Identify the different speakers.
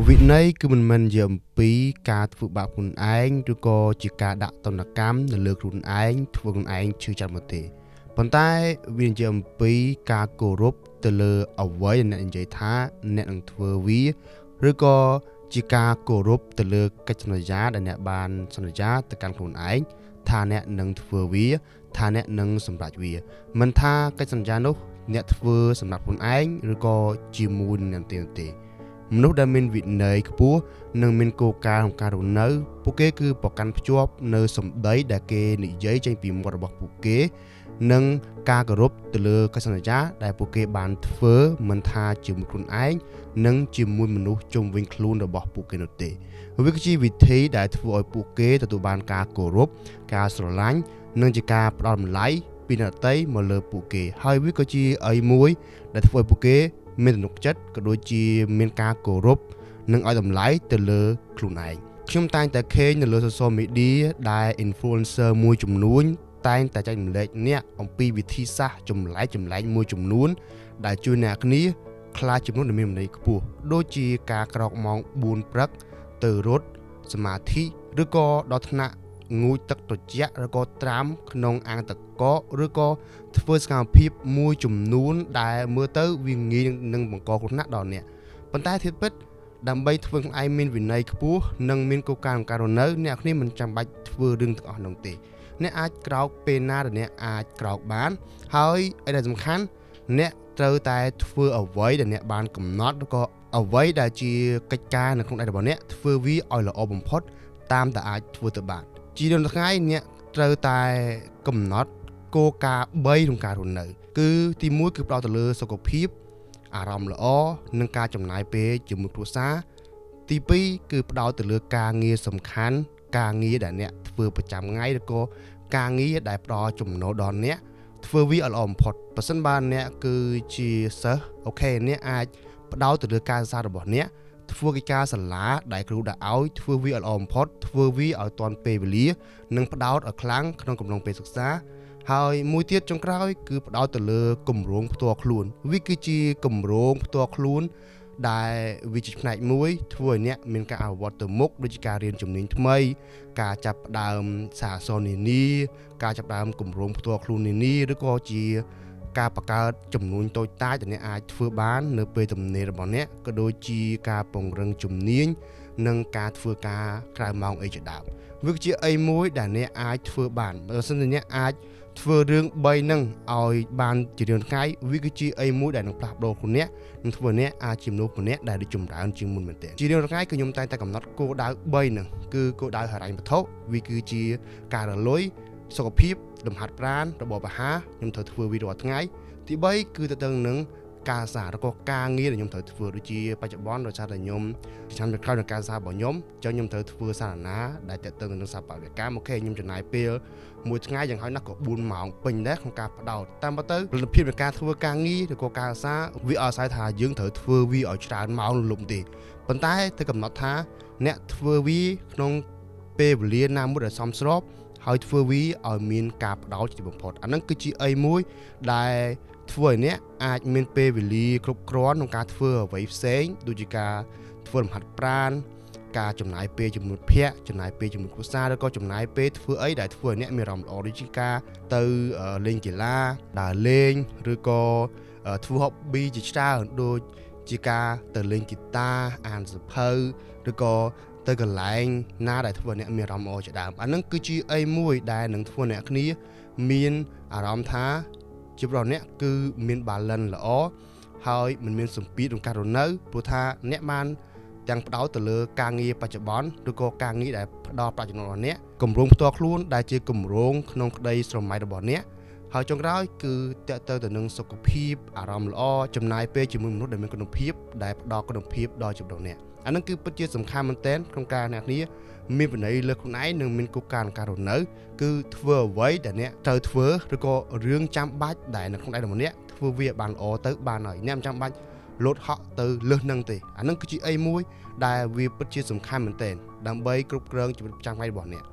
Speaker 1: វិន័យគឺមិនមែនជាអំពីការធ្វើបាបខ្លួនឯងឬក៏ជាការដាក់ទណ្ឌកម្មនៅលើខ្លួនឯងធ្វើខ្លួនឯងឈឺចាប់មកទេប៉ុន្តែវាជាអំពីការគោរពទៅលើអ្វីដែលអ្នកនិយាយថាអ្នកនឹងធ្វើវាឬក៏ជាការគោរពទៅលើកិច្ចសន្យាដែលអ្នកបានសន្យាទៅកាន់ខ្លួនឯងថាអ្នកនឹងធ្វើវាថាអ្នកនឹងសម្រេចវាមិនថាកិច្ចសន្យានោះអ្នកធ្វើសម្រាប់ខ្លួនឯងឬក៏ជាមួយនឹងអ្នកទេមនុស្សដែលមានវិន័យខ្ពស់និងមានគោលការណ៍ក្នុងការរស់នៅពួកគេគឺប្រកាន់ភ្ជាប់នៅសម្ដីដែលគេនិយាយចេញពីមាត់របស់ពួកគេនិងការគោរពទៅលើកិច្ចសន្យាដែលពួកគេបានធ្វើមិនថាជាមួយខ្លួនឯងនិងជាមួយមនុស្សជុំវិញខ្លួនរបស់ពួកគេនោះទេវាគឺជាវិធីដែលធ្វើឲ្យពួកគេទទួលបានការគោរពការស្រឡាញ់និងជាការផ្ដល់តម្លៃពីអ្នកដទៃមកលើពួកគេហើយវាក៏ជាអីមួយដែលធ្វើឲ្យពួកគេមានទំនុកចិត្តក៏ដូចជាមានការគោរពនិងឲ្យតម្លៃទៅលើខ្លួនឯងខ្ញុំតែងតែឃើញនៅលើ social media ដែល influencer មួយចំនួនតែងតែចែករំលែកអ្នកអំពីវិធីសាស្ត្រចម្លែកមួយចំនួនដែលជួយអ្នកគ្នាខ្លាចចំនួនដែលមានវិន័យខ្ពស់ដូចជាការក្រោកម៉ោង4ព្រឹកទៅរត់សមាធិឬក៏ដល់ថ្នាក់ងូតទឹកត្រជាក់ឬក៏ត្រាំក្នុងអាងទឹកកកឬក៏ធ្វើសកម្មភាពមួយចំនួនដែលមើលទៅវាងាយនឹងបង្កគ្រោះថ្នាក់ដល់អ្នកប៉ុន្តែធៀបពិតដើម្បីធ្វើខ្លួនឯងមានវិន័យខ្ពស់និងមានគោលការណ៍ក្នុងការរស់នៅអ្នកគ្នាមិនចាំបាច់ធ្វើរឿងទាំងអស់នោះទេអ្នកអាចក្រោកពេលណាដែលអ្នកអាចក្រោកបានហើយឯដែលសំខាន់អ្នកត្រូវតែធ្វើអ្វីដែលអ្នកបានកំណត់ឬក៏អ្វីដែលជាកិច្ចការនៅក្នុងដៃរបស់អ្នកធ្វើវាឲ្យល្អបំផុតតាមតែអាចធ្វើទៅបានជារៀងរាល់ថ្ងៃអ្នកត្រូវតែកំណត់គោលការណ៍3ក្នុងការរស់នៅគឺទី1គឺផ្ដោតទៅលើសុខភាពអារម្មណ៍ល្អនិងការចំណាយពេលជាមួយគ្រួសារទី2គឺផ្ដោតទៅលើការងារសំខាន់ការងារដែលអ្នកធ្វើប្រចាំថ្ងៃឬក៏ការងារដែលផ្ដល់ចំណូលដល់អ្នកធ្វើវាឲ្យល្អបំផុតបើសិនបើអ្នកគឺជាសិស្សអូខេអ្នកអាចផ្ដោតទៅលើការសិក្សារបស់អ្នកធ្វើកិច្ចការសាលាដែលគ្រូដាក់ឲ្យធ្វើវាឲ្យល្អបំផុតធ្វើវាឲ្យទាន់ពេលវេលានិងផ្ដោតឲ្យខ្លាំងក្នុងកំឡុងពេលសិក្សាហើយមួយទៀតចុងក្រោយគឺផ្ដោតទៅលើគម្រោងផ្ទាល់ខ្លួនវាគឺជាគម្រោងផ្ទាល់ខ្លួនដែលវាជាផ្នែកមួយធ្វើឲ្យអ្នកមានការអភិវឌ្ឍទៅមុខដូចជាការរៀនជំនាញថ្មីការចាប់ផ្ដើមសារសនានាការចាប់ផ្ដើមគម្រោងផ្ទាល់ខ្លួននានាឬក៏ជាការបង្កើតចំនួនតូចតាចដែលអ្នកអាចធ្វើបាននៅពេលទំនេររបស់អ្នកក៏ដូចជាការពង្រឹងជំនាញនិងការធ្វើការក្រៅម៉ោងអីជាដើមវាគឺជាអីមួយដែលអ្នកអាចធ្វើបានបើមិនជាអ្នកអាចធ្វើរឿង3ហ្នឹងឲ្យបានជារៀងថ្ងៃវាគឺជាអីមួយដែលនឹងផ្លាស់ប្ដូរខ្លួនអ្នកនឹងធ្វើអ្នកអាចជាមនុស្សម្នាក់ដែលរីកចម្រើនជាងមុនមែនទែនជារៀងរាល់ថ្ងៃគឺខ្ញុំតែងតែកំណត់គោលដៅ3ហ្នឹងគឺគោលដៅហិរញ្ញវត្ថុវាគឺជាការរលុយសុខភាពលំហាត់ប្រាណរបបអាហារខ្ញុំត្រូវធ្វើវារាល់ថ្ងៃទី3គឺទៅនឹងការសារឬក៏ការងារដែលខ្ញុំត្រូវធ្វើដូចជាបច្ចុប្បន្នដោយសារតែខ្ញុំឆ្នាំក្រោយនឹងការសាររបស់ខ្ញុំអញ្ចឹងខ្ញុំត្រូវធ្វើសារណាដែលតេតឹងនឹងសាបវិកម្មអូខេខ្ញុំចំណាយពេលមួយថ្ងៃយ៉ាងហោចណាស់ក៏4ម៉ោងពេញដែរក្នុងការផ្ដោតតាមពិតទៅលទ្ធភាពនៃការធ្វើការងារឬក៏ការសារវាអាស្រ័យថាយើងត្រូវធ្វើវាឲ្យច្រើនម៉ោងលំទេប៉ុន្តែទៅកំណត់ថាអ្នកធ្វើវាក្នុងពេលវេលាណាមួយដែលសមស្របហើយធ្វើវាឲ្យមានការផ្ដោតជាបំផុតអាហ្នឹងគឺជាអីមួយដែលធ្វើឲ្យអ្នកអាចមានពេលវេលាគ្រប់គ្រាន់ក្នុងការធ្វើអ្វីផ្សេងដូចជាការធ្វើលំហាត់ប្រាណការចំណាយពេលជាមួយភ័ក្រចំណាយពេលជាមួយគ្រួសារឬក៏ចំណាយពេលធ្វើអីដែលធ្វើឲ្យអ្នកមានអារម្មណ៍ល្អដូចជាការទៅលេងកីឡាដើរលេងឬក៏ធ្វើ hobby ជាច្រើនដូចជាការទៅលេងហ្គីតាអានសៀវភៅឬក៏ទៅកន្លែងណាដែលធ្វើឲ្យអ្នកមានអារម្មណ៍ល្អជាដើមអាហ្នឹងគឺជាអីមួយដែលនឹងធ្វើអ្នកគ្នាមានអារម្មណ៍ថាជីវិតរបស់អ្នកគឺមាន balance ល្អហើយមិនមានសម្ពាធក្នុងការរស់នៅព្រោះថាអ្នកបានទាំងផ្ដោតទៅលើការងារបច្ចុប្បន្នឬក៏ការងារដែលផ្ដល់ប្រាក់ចំណូលរបស់អ្នកគម្រោងផ្ទាល់ខ្លួនដែលជាគម្រោងក្នុងក្តីស្រមៃរបស់អ្នកហើយចុងក្រោយគឺតេតទៅនឹងសុខភាពអារម្មណ៍ល្អចំណាយពេលជាមួយមនុស្សដែលមានគុណភាពដែលផ្ដល់គុណភាពដល់ជីវិតរបស់អ្នកអានឹងគឺពិតជាសំខាន់មែនទែនក្នុងការអ្នកគ្នាមានវិន័យលើខ្លួនឯងនិងមានគោលការណ៍ក្នុងការរស់នៅគឺធ្វើអ្វីដែលអ្នកត្រូវធ្វើឬក៏រឿងចាំបាច់ដែលនៅក្នុងដៃរបស់អ្នកធ្វើវាបានល្អទៅបានហើយអ្នកមិនចាំបាច់លោតហក់ទៅលើសនឹងទេអានឹងគឺជាអីមួយដែលវាពិតជាសំខាន់មែនទែនដើម្បីគ្រប់គ្រងជីវិតប្រចាំថ្ងៃរបស់អ្នក